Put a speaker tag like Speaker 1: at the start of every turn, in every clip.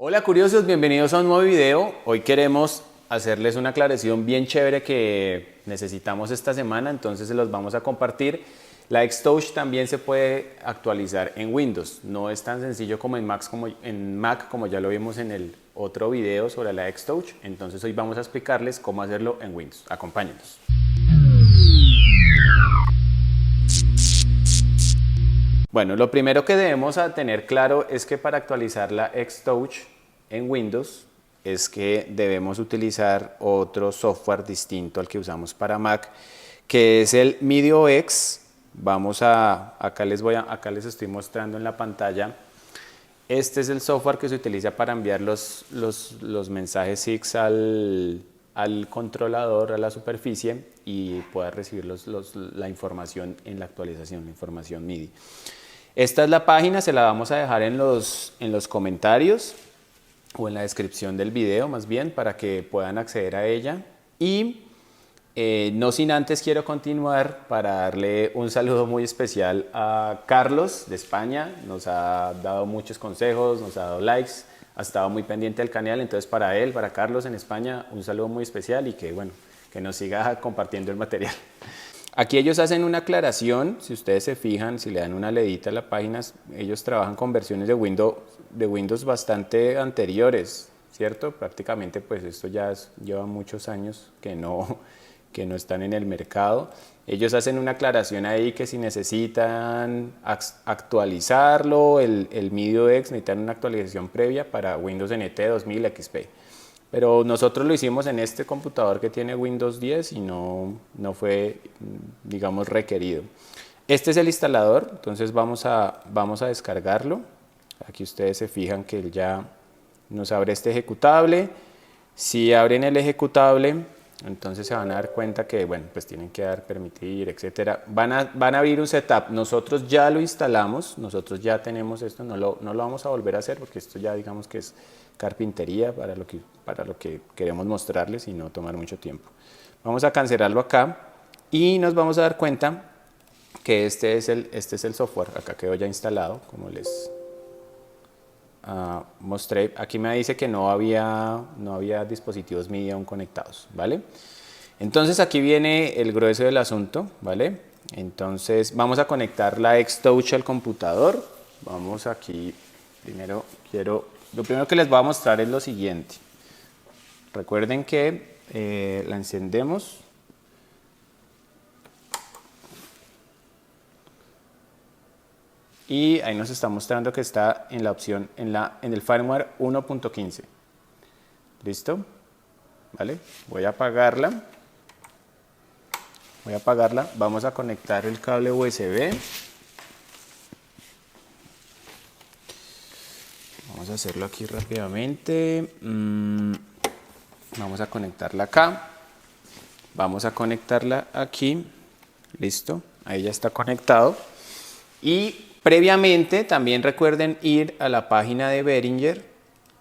Speaker 1: Hola curiosos, bienvenidos a un nuevo video. Hoy queremos hacerles una aclaración bien chévere que necesitamos esta semana, entonces se los vamos a compartir. La Xtouch también se puede actualizar en Windows, no es tan sencillo como en Mac como ya lo vimos en el otro video sobre la Xtouch, entonces hoy vamos a explicarles cómo hacerlo en Windows. Acompáñenos. Bueno, lo primero que debemos tener claro es que para actualizar la Xtouch en Windows es que debemos utilizar otro software distinto al que usamos para Mac, que es el MediaOS. Acá les estoy mostrando en la pantalla. Este es el software que se utiliza para enviar los mensajes SIX al controlador, a la superficie, y pueda recibir la información en la actualización, la información MIDI. Esta es la página, se la vamos a dejar en los comentarios o en la descripción del video más bien para que puedan acceder a ella. Y no sin antes quiero continuar para darle un saludo muy especial a Carlos de España. Nos ha dado muchos consejos, nos ha dado likes, ha estado muy pendiente del canal. Entonces para él, para Carlos en España, un saludo muy especial y que nos siga compartiendo el material. Aquí ellos hacen una aclaración, si ustedes se fijan, si le dan una leidita a la página, ellos trabajan con versiones de Windows bastante anteriores, ¿cierto? Prácticamente pues esto lleva muchos años que no están en el mercado. Ellos hacen una aclaración ahí que si necesitan actualizarlo, el MediaOS necesitan una actualización previa para Windows NT 2000 XP. Pero nosotros lo hicimos en este computador que tiene Windows 10 y no fue, digamos, requerido. Este es el instalador, entonces vamos a descargarlo. Aquí ustedes se fijan que él ya nos abre este ejecutable. Si abren el ejecutable, entonces se van a dar cuenta que, pues tienen que dar permitir, etcétera. Van a abrir un setup. Nosotros ya lo instalamos, nosotros ya tenemos esto, no lo vamos a volver a hacer porque esto ya digamos que es carpintería para lo que queremos mostrarles y no tomar mucho tiempo. Vamos a cancelarlo acá y nos vamos a dar cuenta que este es el software. Acá quedó ya instalado, como les mostré. Aquí me dice que no había dispositivos MIDI aún conectados, ¿vale? Entonces aquí viene el grueso del asunto, ¿vale? Entonces vamos a conectar la Xtouch al computador. Vamos aquí, lo primero que les voy a mostrar es lo siguiente. Recuerden que la encendemos. Y ahí nos está mostrando que está en la opción, en el firmware 1.15. ¿Listo? ¿Vale? Voy a apagarla. Vamos a conectar el cable USB. Vamos a hacerlo aquí rápidamente. Vamos a conectarla acá. Vamos a conectarla aquí. Listo. Ahí ya está conectado. Y previamente también recuerden ir a la página de Behringer,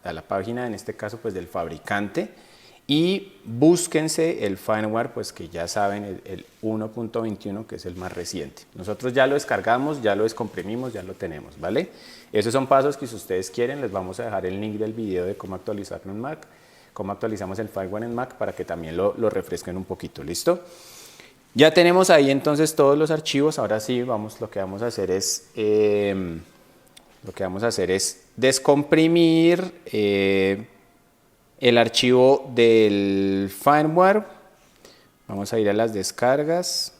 Speaker 1: a la página en este caso pues del fabricante, y búsquense el firmware pues que ya saben, el 1.21, que es el más reciente. Nosotros ya lo descargamos, ya lo descomprimimos, ya lo tenemos, ¿vale? Esos son pasos que si ustedes quieren les vamos a dejar el link del video de cómo actualizarlo en Mac, cómo actualizamos el firmware en Mac para que también lo refresquen un poquito, ¿listo? Ya tenemos ahí entonces todos los archivos. Ahora sí, lo que vamos a hacer es descomprimir el archivo del firmware. Vamos a ir a las descargas.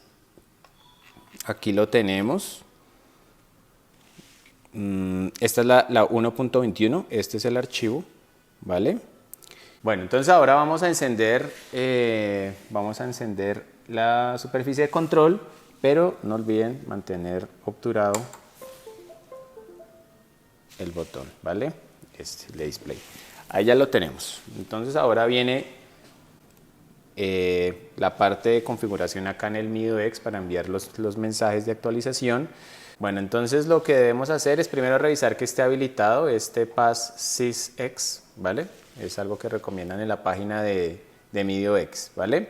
Speaker 1: Aquí lo tenemos. Esta es la 1.21. Este es el archivo, ¿vale? Bueno, entonces ahora vamos a encender la superficie de control, pero no olviden mantener obturado el botón, ¿vale? El display. Ahí ya lo tenemos. Entonces ahora viene la parte de configuración acá en el MediaOS para enviar los mensajes de actualización. Bueno, entonces lo que debemos hacer es primero revisar que esté habilitado este Pass SysX, ¿vale? Es algo que recomiendan en la página de MediaOS, ¿vale?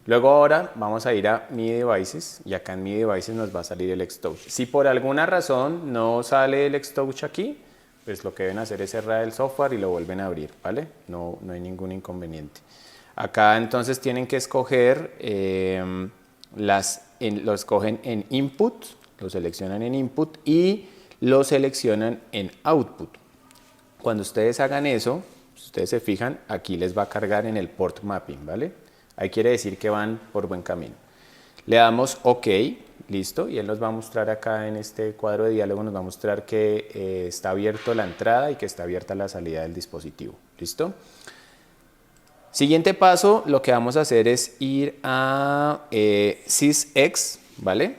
Speaker 1: Luego ahora vamos a ir a Mi Devices y acá en Mi Devices nos va a salir el Xtouch. Si por alguna razón no sale el Xtouch aquí, pues lo que deben hacer es cerrar el software y lo vuelven a abrir, ¿vale? No hay ningún inconveniente. Acá entonces tienen que escoger, lo escogen en Input, lo seleccionan en Input y lo seleccionan en Output. Cuando ustedes hagan eso, si ustedes se fijan, aquí les va a cargar en el Port Mapping, ¿vale? Ahí quiere decir que van por buen camino. Le damos OK, listo, y él nos va a mostrar acá en este cuadro de diálogo, nos va a mostrar que está abierto la entrada y que está abierta la salida del dispositivo, ¿listo? Siguiente paso, lo que vamos a hacer es ir a SysX, ¿vale?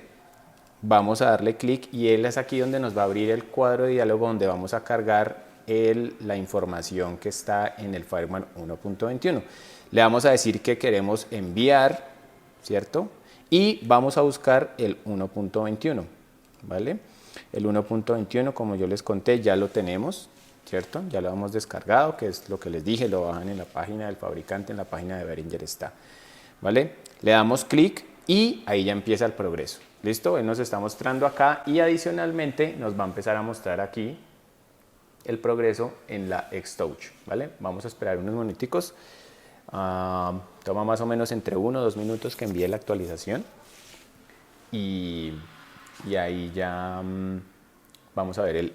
Speaker 1: Vamos a darle clic y él es aquí donde nos va a abrir el cuadro de diálogo donde vamos a cargar la información que está en el Firewall 1.21. Le vamos a decir que queremos enviar, ¿cierto? Y vamos a buscar el 1.21, ¿vale? El 1.21, como yo les conté, ya lo tenemos, ¿cierto? Ya lo hemos descargado, que es lo que les dije, lo bajan en la página del fabricante, en la página de Behringer está, ¿vale? Le damos clic y ahí ya empieza el progreso, ¿listo? Él nos está mostrando acá y adicionalmente nos va a empezar a mostrar aquí el progreso en la Xtouch, ¿vale? Vamos a esperar unos minuticos. Toma más o menos entre 1 o 2 minutos que envíe la actualización y ahí ya vamos a ver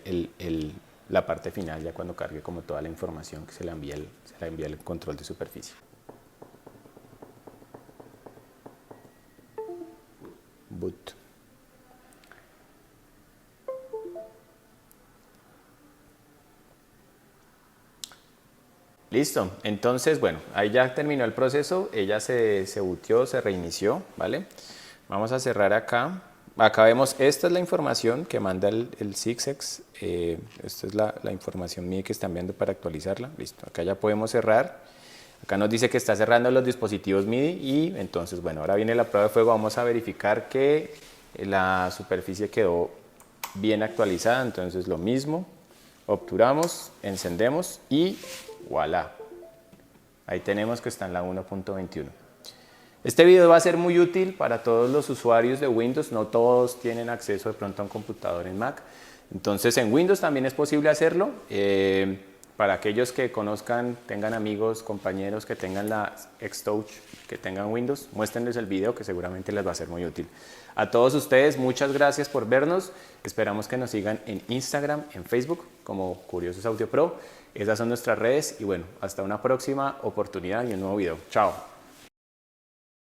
Speaker 1: la parte final ya cuando cargue como toda la información que se la envía el control de superficie. Boot. Listo, entonces bueno, ahí ya terminó el proceso, ella se booteó, se reinició, ¿vale? Vamos a cerrar acá. Acá vemos, esta es la información que manda el SysX, esta es la información MIDI que está enviando para actualizarla, listo, acá ya podemos cerrar. Acá nos dice que está cerrando los dispositivos MIDI y entonces bueno, ahora viene la prueba de fuego, vamos a verificar que la superficie quedó bien actualizada, entonces lo mismo, obturamos, encendemos y voilà, ahí tenemos que está en la 1.21. Este video va a ser muy útil para todos los usuarios de Windows, no todos tienen acceso de pronto a un computador en Mac, entonces en Windows también es posible hacerlo. Para aquellos que conozcan, tengan amigos, compañeros que tengan la Xtouch, que tengan Windows, muéstrenles el video que seguramente les va a ser muy útil. A todos ustedes, muchas gracias por vernos. Esperamos que nos sigan en Instagram, en Facebook, como Curiosos Audio Pro. Esas son nuestras redes y bueno, hasta una próxima oportunidad y un nuevo video. Chao.